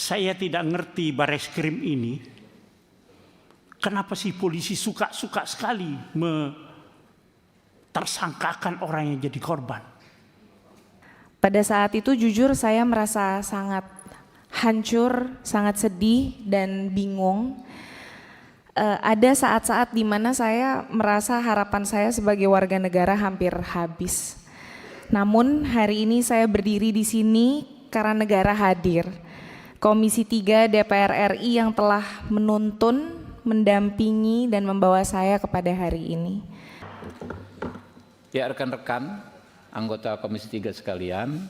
Saya tidak ngerti Bareskrim ini, kenapa sih polisi suka sekali tersangkakan orang yang jadi korban. Pada saat itu jujur saya merasa sangat hancur, sangat sedih dan bingung. Ada saat-saat di mana saya merasa harapan saya sebagai warga negara hampir habis. Namun hari ini saya berdiri di sini karena negara hadir. Komisi 3 DPR RI yang telah menuntun, mendampingi dan membawa saya kepada hari ini. Ya, rekan-rekan anggota Komisi 3 sekalian,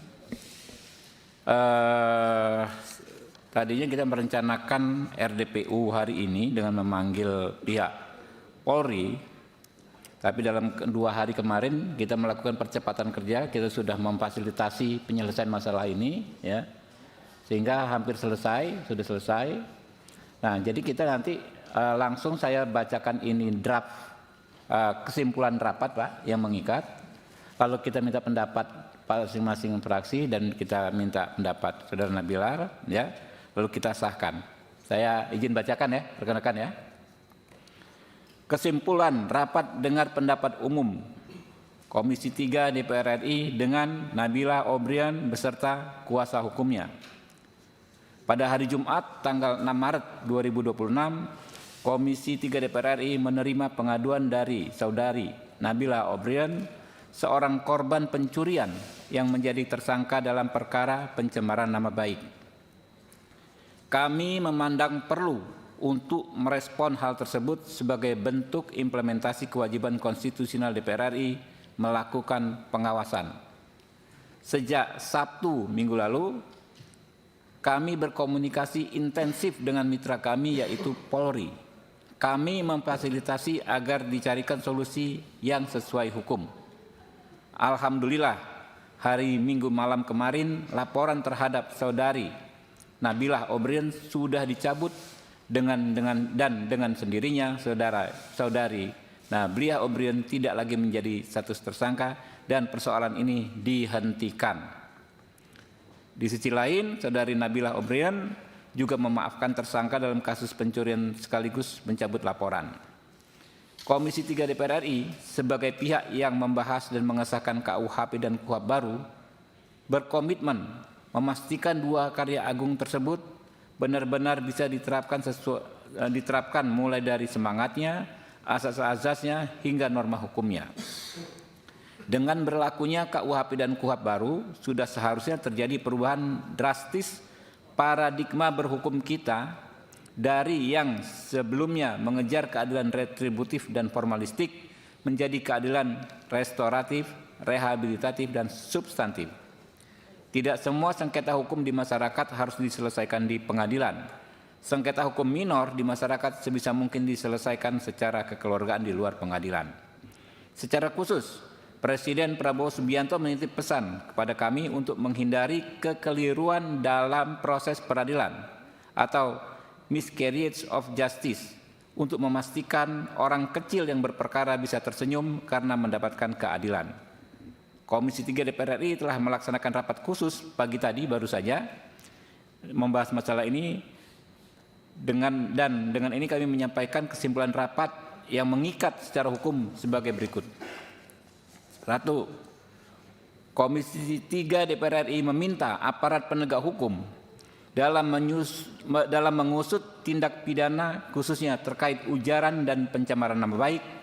tadinya kita merencanakan RDPU hari ini dengan memanggil pihak Polri, tapi dalam 2 hari kemarin kita melakukan percepatan kerja, kita sudah memfasilitasi penyelesaian masalah ini, ya, sehingga hampir selesai, sudah selesai. Nah, jadi kita nanti langsung saya bacakan ini draft kesimpulan rapat, Pak, yang mengikat. Lalu kita minta pendapat masing-masing fraksi dan kita minta pendapat Saudara Nabilar, ya. Lalu kita sahkan. Saya izin bacakan ya, rekan-rekan ya. Kesimpulan rapat dengar pendapat umum Komisi 3 DPR RI dengan Nabila Obrian beserta kuasa hukumnya. Pada hari Jumat tanggal 6 Maret 2026, Komisi 3 DPR RI menerima pengaduan dari Saudari Nabila Obrian, seorang korban pencurian yang menjadi tersangka dalam perkara pencemaran nama baik. Kami memandang perlu untuk merespon hal tersebut sebagai bentuk implementasi kewajiban konstitusional DPR RI melakukan pengawasan. Sejak Sabtu minggu lalu, kami berkomunikasi intensif dengan mitra kami yaitu Polri. Kami memfasilitasi agar dicarikan solusi yang sesuai hukum. Alhamdulillah, hari Minggu malam kemarin laporan terhadap Saudari Nabila Obrian sudah dicabut dengan sendirinya Saudari Nabila Obrian tidak lagi menjadi status tersangka dan persoalan ini dihentikan. Di sisi lain, Saudari Nabila Obrian juga memaafkan tersangka dalam kasus pencurian sekaligus mencabut laporan. Komisi 3 DPR RI sebagai pihak yang membahas dan mengesahkan KUHP dan KUHP baru berkomitmen memastikan 2 karya agung tersebut benar-benar bisa diterapkan mulai dari semangatnya, asas-asasnya hingga norma hukumnya. Dengan berlakunya KUHP dan KUHP baru, sudah seharusnya terjadi perubahan drastis paradigma berhukum kita dari yang sebelumnya mengejar keadilan retributif dan formalistik menjadi keadilan restoratif, rehabilitatif, dan substantif. Tidak semua sengketa hukum di masyarakat harus diselesaikan di pengadilan. Sengketa hukum minor di masyarakat sebisa mungkin diselesaikan secara kekeluargaan di luar pengadilan. Secara khusus, Presiden Prabowo Subianto menitip pesan kepada kami untuk menghindari kekeliruan dalam proses peradilan atau miscarriage of justice untuk memastikan orang kecil yang berperkara bisa tersenyum karena mendapatkan keadilan. Komisi 3 DPR RI telah melaksanakan rapat khusus pagi tadi baru saja membahas masalah ini dengan ini kami menyampaikan kesimpulan rapat yang mengikat secara hukum sebagai berikut. 1. Komisi 3 DPR RI meminta aparat penegak hukum dalam mengusut tindak pidana khususnya terkait ujaran dan pencemaran nama baik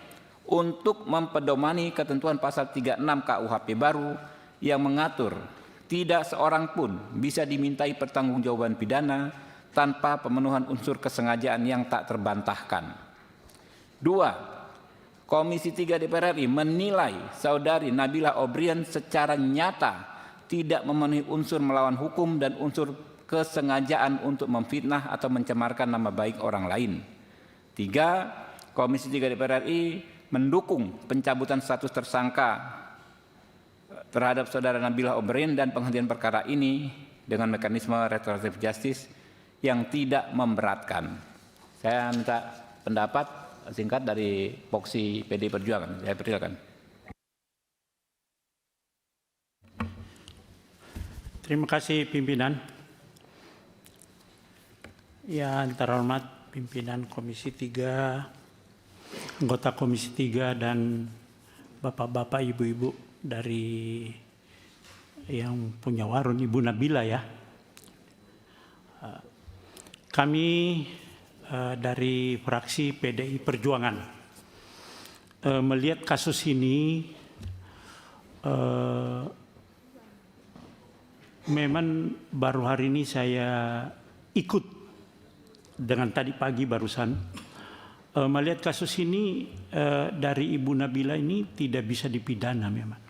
untuk mempedomani ketentuan pasal 36 KUHP baru yang mengatur tidak seorang pun bisa dimintai pertanggungjawaban pidana tanpa pemenuhan unsur kesengajaan yang tak terbantahkan. 2. Komisi 3 DPR RI menilai Saudari Nabila Obrian secara nyata tidak memenuhi unsur melawan hukum dan unsur kesengajaan untuk memfitnah atau mencemarkan nama baik orang lain. 3. Komisi 3 DPR RI mendukung pencabutan status tersangka terhadap Saudara Nabila Obrian dan penghentian perkara ini dengan mekanisme restoratif justice yang tidak memberatkan. Saya minta pendapat singkat dari Voksi PD Perjuangan. Saya persilakan. Terima kasih pimpinan. Yang terhormat pimpinan Komisi 3, anggota Komisi 3 dan bapak-bapak, ibu-ibu dari yang punya warung, Ibu Nabila ya. Kami dari fraksi PDI Perjuangan melihat kasus ini memang baru hari ini saya ikut dengan tadi pagi barusan melihat kasus ini dari Ibu Nabila ini tidak bisa dipidana memang.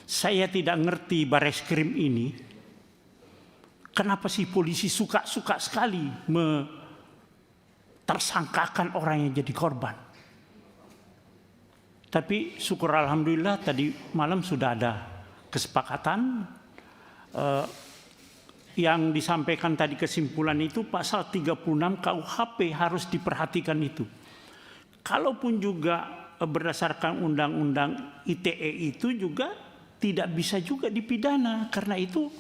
Saya tidak ngerti Bareskrim ini kenapa sih polisi suka sekali tersangkakan orang yang jadi korban. Tapi syukur alhamdulillah tadi malam sudah ada kesepakatan yang disampaikan tadi kesimpulan itu pasal 36 KUHP harus diperhatikan itu. Kalaupun juga berdasarkan undang-undang ITE itu juga tidak bisa juga dipidana karena itu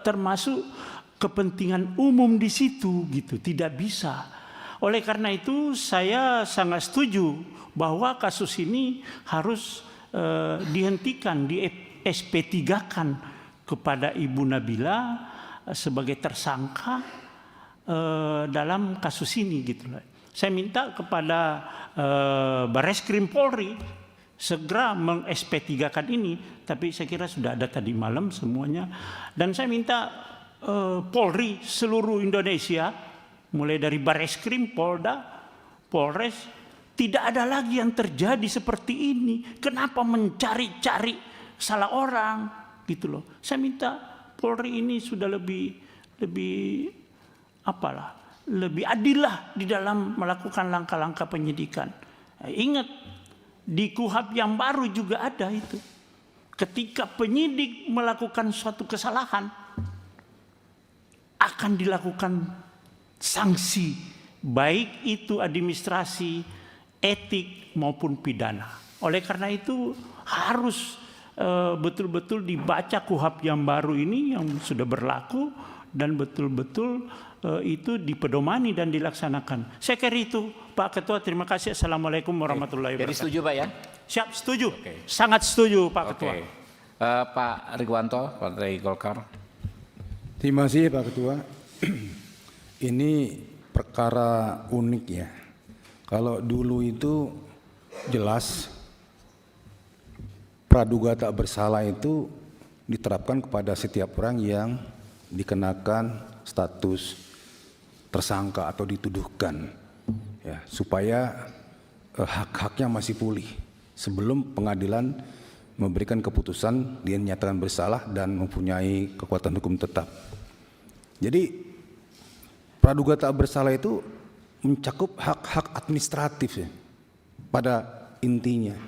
termasuk kepentingan umum di situ gitu, tidak bisa. Oleh karena itu saya sangat setuju bahwa kasus ini harus dihentikan, di SP3-kan kepada Ibu Nabila sebagai tersangka dalam kasus ini gitu. Saya minta kepada Bareskrim Polri segera meng-SP3-kan ini, tapi saya kira sudah ada tadi malam semuanya. Dan saya minta Polri seluruh Indonesia, mulai dari Bareskrim, Polda, Polres, tidak ada lagi yang terjadi seperti ini. Kenapa mencari-cari salah orang gitu loh. Saya minta Polri ini sudah lebih adil lah di dalam melakukan langkah-langkah penyidikan. Ingat di KUHP yang baru juga ada itu. Ketika penyidik melakukan suatu kesalahan akan dilakukan sanksi, baik itu administrasi, etik maupun pidana. Oleh karena itu harus betul-betul dibaca KUHP yang baru ini yang sudah berlaku dan betul-betul itu dipedomani dan dilaksanakan. Saya kira itu Pak Ketua. Terima kasih. Assalamualaikum warahmatullahi wabarakatuh. Jadi setuju Pak ya? Siap, setuju. Sangat setuju Pak Ketua. Pak Riguanto, Partai Golkar. Terima kasih Pak Ketua. Ini perkara unik ya. Kalau dulu itu jelas praduga tak bersalah itu diterapkan kepada setiap orang yang dikenakan status tersangka atau dituduhkan, ya, supaya hak-haknya masih pulih sebelum pengadilan memberikan keputusan dia dinyatakan bersalah dan mempunyai kekuatan hukum tetap. Jadi praduga tak bersalah itu mencakup hak-hak administratif ya. Pada intinya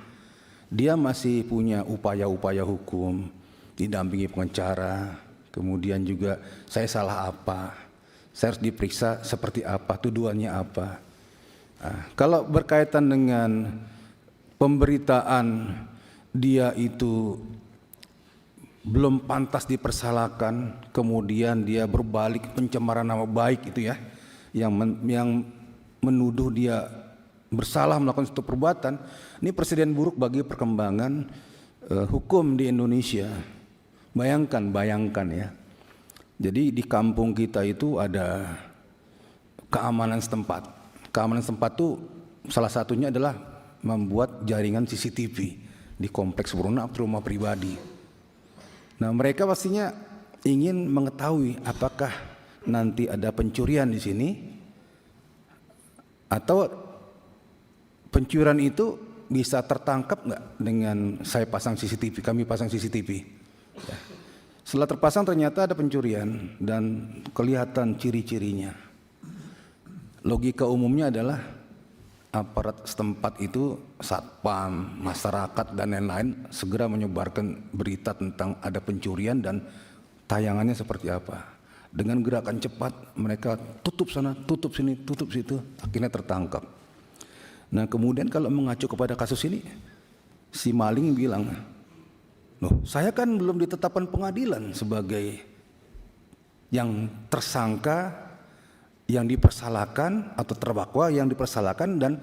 dia masih punya upaya-upaya hukum, didampingi pengacara, kemudian juga saya salah apa, saya harus diperiksa seperti apa, tuduhannya apa. Nah, kalau berkaitan dengan pemberitaan dia itu belum pantas dipersalahkan, kemudian dia berbalik pencemaran nama baik itu ya, yang menuduh dia bersalah melakukan suatu perbuatan, ini presiden buruk bagi perkembangan hukum di Indonesia. Bayangkan ya. Jadi di kampung kita itu ada keamanan setempat. Keamanan setempat itu salah satunya adalah membuat jaringan CCTV di kompleks perumahan atau rumah pribadi. Nah, mereka pastinya ingin mengetahui apakah nanti ada pencurian di sini atau pencurian itu bisa tertangkap nggak dengan saya pasang CCTV, kami pasang CCTV. Ya. Setelah terpasang ternyata ada pencurian dan kelihatan ciri-cirinya. Logika umumnya adalah aparat setempat itu, satpam, masyarakat dan lain-lain segera menyebarkan berita tentang ada pencurian dan tayangannya seperti apa. Dengan gerakan cepat mereka tutup sana, tutup sini, tutup situ, akhirnya tertangkap. Nah, kemudian kalau mengacu kepada kasus ini, si maling bilang, loh, saya kan belum ditetapkan pengadilan sebagai yang tersangka yang dipersalahkan atau terdakwa yang dipersalahkan dan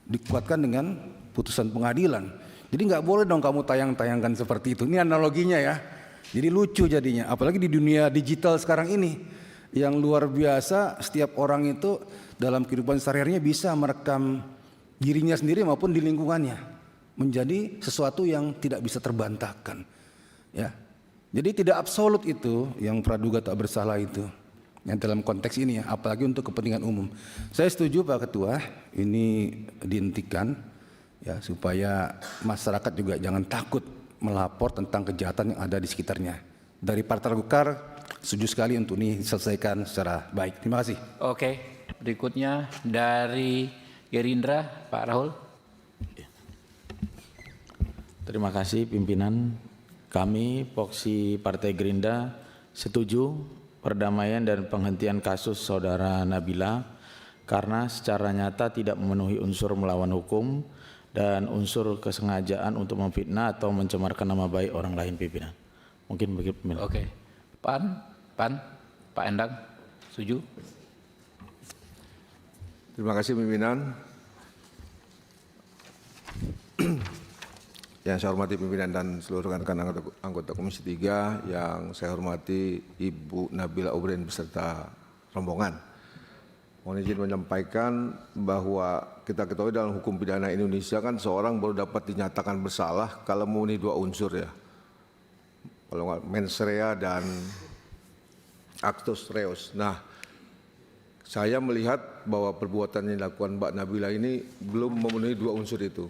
dikuatkan dengan putusan pengadilan. Jadi nggak boleh dong kamu tayang-tayangkan seperti itu. Ini analoginya ya. Jadi lucu jadinya. Apalagi di dunia digital sekarang ini yang luar biasa, setiap orang itu dalam kehidupan sehari-harinya bisa merekam dirinya sendiri maupun di lingkungannya menjadi sesuatu yang tidak bisa terbantahkan. Ya. Jadi tidak absolut itu yang praduga tak bersalah itu. Yang dalam konteks ini ya, apalagi untuk kepentingan umum. Saya setuju Pak Ketua, ini dihentikan ya supaya masyarakat juga jangan takut melapor tentang kejahatan yang ada di sekitarnya. Dari Partai Golkar setuju sekali untuk ini diselesaikan secara baik. Terima kasih. Oke, berikutnya dari Gerindra, Pak Rahul. Terima kasih pimpinan. Kami, Voksi Partai Gerindra, setuju perdamaian dan penghentian kasus Saudara Nabila karena secara nyata tidak memenuhi unsur melawan hukum dan unsur kesengajaan untuk memfitnah atau mencemarkan nama baik orang lain pimpinan. Mungkin begitu pimpinan. Oke, Pak Endang, setuju? Terima kasih pimpinan. Yang saya hormati pimpinan dan seluruh rekan anggota Komisi 3, yang saya hormati Ibu Nabila Obrien beserta rombongan. Mohon izin menyampaikan bahwa kita ketahui dalam hukum pidana Indonesia kan seorang baru dapat dinyatakan bersalah kalau memenuhi 2 unsur ya. Kalau nggak mens rea dan actus reus. Nah, saya melihat bahwa perbuatan yang dilakukan Mbak Nabila ini belum memenuhi 2 unsur itu.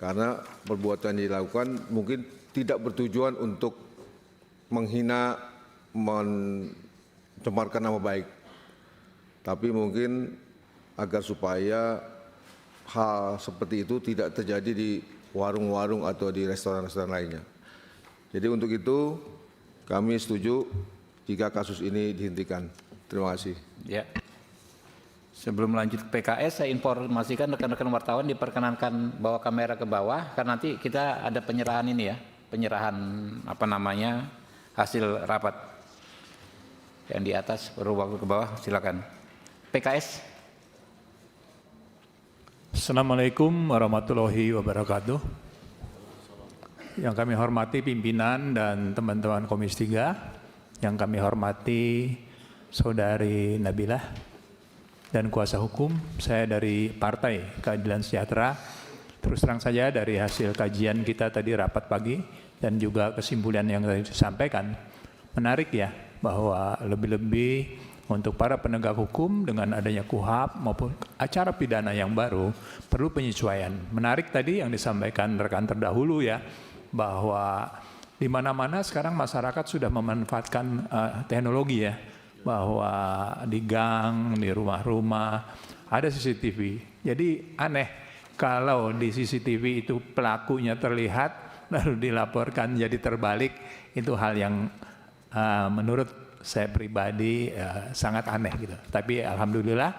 Karena perbuatan yang dilakukan mungkin tidak bertujuan untuk menghina, mencemarkan nama baik. Tapi mungkin agar supaya hal seperti itu tidak terjadi di warung-warung atau di restoran-restoran lainnya. Jadi untuk itu kami setuju jika kasus ini dihentikan. Terima kasih. Ya. Sebelum lanjut ke PKS, saya informasikan rekan-rekan wartawan diperkenankan bawa kamera ke bawah, karena nanti kita ada penyerahan ini ya, penyerahan hasil rapat. Yang di atas, baru waktu ke bawah, silakan. PKS. Assalamualaikum warahmatullahi wabarakatuh. Yang kami hormati pimpinan dan teman-teman Komisi 3, yang kami hormati Saudari Nabila dan kuasa hukum, saya dari Partai Keadilan Sejahtera. Terus terang saja dari hasil kajian kita tadi rapat pagi dan juga kesimpulan yang tadi disampaikan, menarik ya bahwa lebih-lebih untuk para penegak hukum dengan adanya KUHAP maupun acara pidana yang baru perlu penyesuaian. Menarik tadi yang disampaikan rekan terdahulu ya, bahwa di mana-mana sekarang masyarakat sudah memanfaatkan teknologi ya, bahwa di gang, di rumah-rumah ada CCTV. Jadi aneh kalau di CCTV itu pelakunya terlihat lalu dilaporkan jadi terbalik, itu hal yang menurut saya pribadi sangat aneh gitu. Tapi alhamdulillah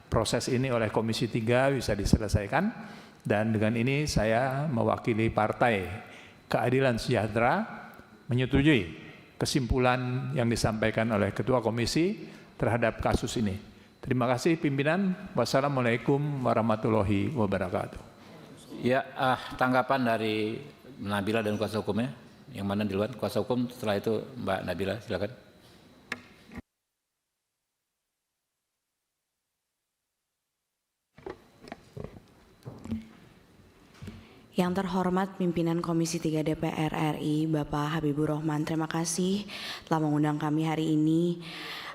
proses ini oleh Komisi 3 bisa diselesaikan, dan dengan ini saya mewakili Partai Keadilan Sejahtera menyetujui kesimpulan yang disampaikan oleh Ketua Komisi terhadap kasus ini. Terima kasih pimpinan. Wassalamualaikum warahmatullahi wabarakatuh. Ya, tanggapan dari Nabila dan kuasa hukumnya. Yang mana duluan? Kuasa hukum, setelah itu Mbak Nabila, silakan. Yang terhormat pimpinan Komisi 3 DPR RI, Bapak Habibur Rahman, terima kasih telah mengundang kami hari ini.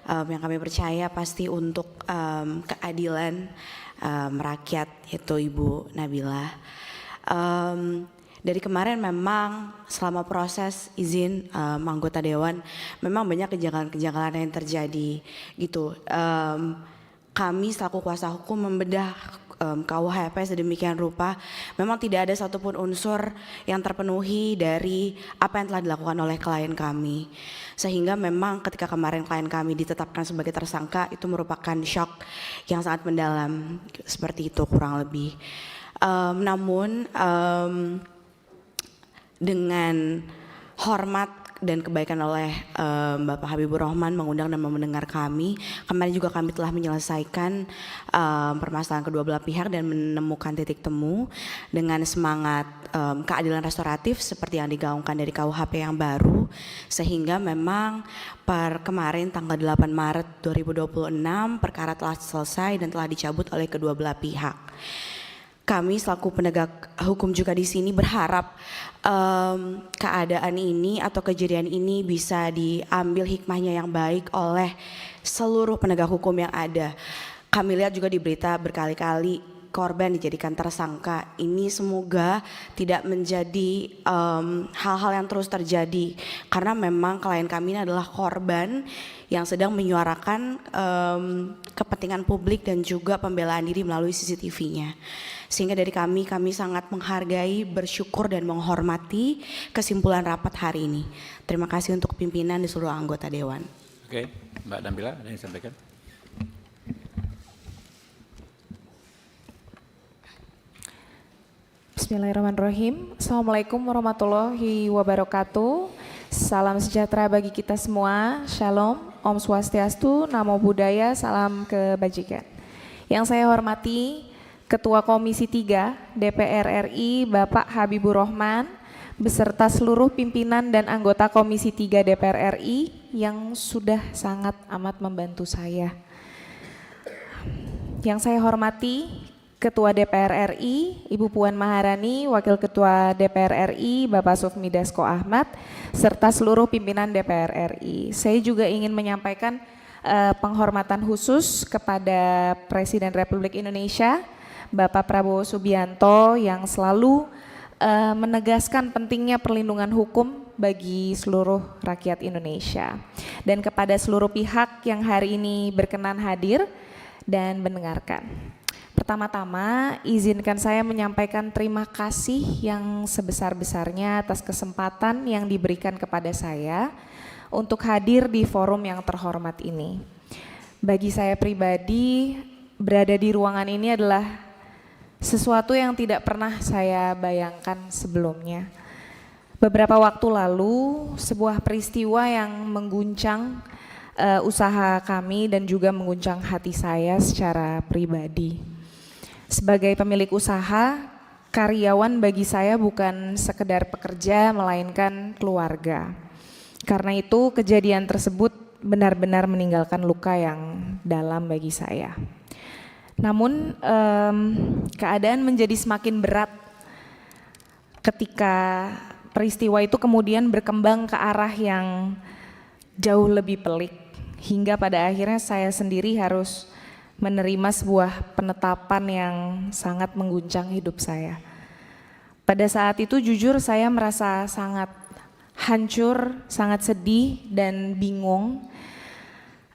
Yang kami percaya pasti untuk keadilan rakyat, yaitu Ibu Nabila. Dari kemarin memang selama proses izin anggota Dewan, memang banyak kejanggalan-kejanggalan yang terjadi gitu. Kami selaku kuasa hukum membedah KUHP sedemikian rupa, memang tidak ada satupun unsur yang terpenuhi dari apa yang telah dilakukan oleh klien kami. Sehingga memang ketika kemarin klien kami ditetapkan sebagai tersangka, itu merupakan shock yang sangat mendalam, seperti itu kurang lebih. Namun dengan hormat dan kebaikan oleh Bapak Habibur Rahman mengundang dan mendengar kami. Kemarin juga kami telah menyelesaikan permasalahan kedua belah pihak dan menemukan titik temu dengan semangat keadilan restoratif seperti yang digaungkan dari KUHP yang baru, sehingga memang per kemarin tanggal 8 Maret 2026 perkara telah selesai dan telah dicabut oleh kedua belah pihak. Kami selaku penegak hukum juga di sini berharap keadaan ini atau kejadian ini bisa diambil hikmahnya yang baik oleh seluruh penegak hukum yang ada. Kami lihat juga di berita berkali-kali korban dijadikan tersangka. Ini semoga tidak menjadi hal-hal yang terus terjadi, karena memang klien kami ini adalah korban yang sedang menyuarakan kepentingan publik dan juga pembelaan diri melalui CCTV-nya. Sehingga dari kami sangat menghargai, bersyukur dan menghormati kesimpulan rapat hari ini. Terima kasih untuk pimpinan di seluruh anggota Dewan. Oke, Mbak Nabila, ada yang disampaikan? Bismillahirrahmanirrahim. Assalamualaikum warahmatullahi wabarakatuh. Salam sejahtera bagi kita semua. Shalom, Om Swastiastu, Namo Buddhaya, salam kebajikan. Yang saya hormati Ketua Komisi 3 DPR RI Bapak Habibur Rahman beserta seluruh pimpinan dan anggota Komisi 3 DPR RI yang sudah sangat amat membantu saya. Yang saya hormati Ketua DPR RI Ibu Puan Maharani, Wakil Ketua DPR RI Bapak Sufmi Dasko Ahmad, serta seluruh pimpinan DPR RI. Saya juga ingin menyampaikan penghormatan khusus kepada Presiden Republik Indonesia Bapak Prabowo Subianto yang selalu menegaskan pentingnya perlindungan hukum bagi seluruh rakyat Indonesia, dan kepada seluruh pihak yang hari ini berkenan hadir dan mendengarkan. Pertama-tama izinkan saya menyampaikan terima kasih yang sebesar-besarnya atas kesempatan yang diberikan kepada saya untuk hadir di forum yang terhormat ini. Bagi saya pribadi, berada di ruangan ini adalah sesuatu yang tidak pernah saya bayangkan sebelumnya. Beberapa waktu lalu, sebuah peristiwa yang mengguncang usaha kami dan juga mengguncang hati saya secara pribadi. Sebagai pemilik usaha, karyawan bagi saya bukan sekedar pekerja melainkan keluarga. Karena itu kejadian tersebut benar-benar meninggalkan luka yang dalam bagi saya. Namun keadaan menjadi semakin berat ketika peristiwa itu kemudian berkembang ke arah yang jauh lebih pelik, hingga pada akhirnya saya sendiri harus menerima sebuah penetapan yang sangat mengguncang hidup saya. Pada saat itu jujur saya merasa sangat hancur, sangat sedih dan bingung.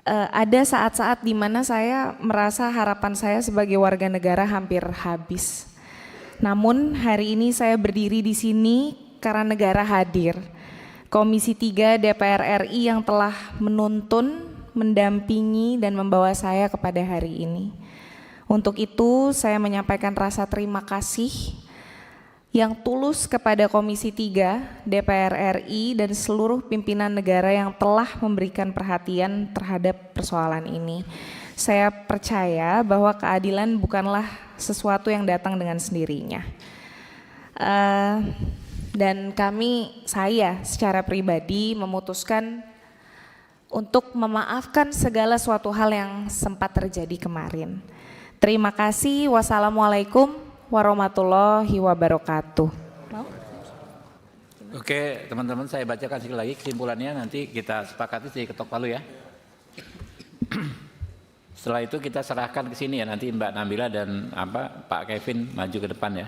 Ada saat-saat di mana saya merasa harapan saya sebagai warga negara hampir habis. Namun hari ini saya berdiri di sini karena negara hadir. Komisi 3 DPR RI yang telah menuntun, mendampingi dan membawa saya kepada hari ini. Untuk itu saya menyampaikan rasa terima kasih yang tulus kepada Komisi 3 DPR RI dan seluruh pimpinan negara yang telah memberikan perhatian terhadap persoalan ini. Saya percaya bahwa keadilan bukanlah sesuatu yang datang dengan sendirinya. Dan saya secara pribadi memutuskan untuk memaafkan segala suatu hal yang sempat terjadi kemarin. Terima kasih. Wassalamualaikum warahmatullahi wabarakatuh. Oke, teman-teman, saya bacakan sekali lagi kesimpulannya, nanti kita sepakati di ketok palu ya. Setelah itu kita serahkan ke sini ya, nanti Mbak Nabila dan Pak Kevin maju ke depan ya.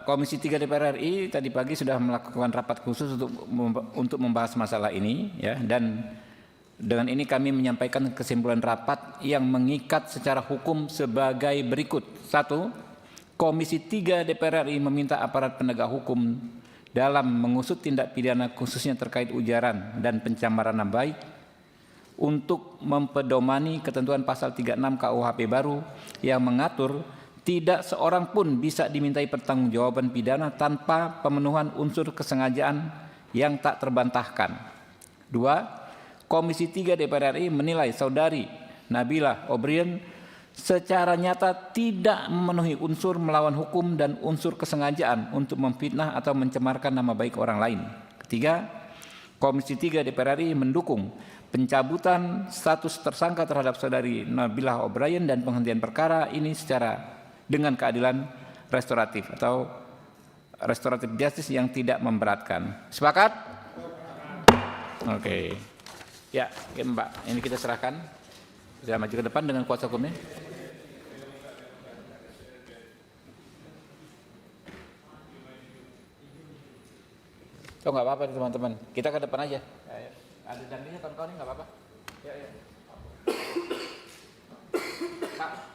Komisi 3 DPR RI tadi pagi sudah melakukan rapat khusus untuk membahas masalah ini ya, dan dengan ini kami menyampaikan kesimpulan rapat yang mengikat secara hukum sebagai berikut. 1. Komisi 3 DPR RI meminta aparat penegak hukum dalam mengusut tindak pidana khususnya terkait ujaran dan pencemaran nama baik untuk mempedomani ketentuan pasal 36 KUHP baru yang mengatur tidak seorang pun bisa dimintai pertanggungjawaban pidana tanpa pemenuhan unsur kesengajaan yang tak terbantahkan. 2. Komisi 3 DPR RI menilai saudari Nabila O'Brien secara nyata tidak memenuhi unsur melawan hukum dan unsur kesengajaan untuk memfitnah atau mencemarkan nama baik orang lain. Ketiga, Komisi 3 DPR RI mendukung pencabutan status tersangka terhadap saudari Nabila O'Brien dan penghentian perkara ini secara dengan keadilan restoratif atau restoratif justice yang tidak memberatkan. Sepakat? Oke. Ya, Mbak, ini kita serahkan. Saya maju ke depan dengan kuasa hukumnya. Oh, nggak apa-apa teman-teman. Kita ke depan aja. Ada dampingnya kawan-kawan, nggak apa-apa. Ya, ya. Pak.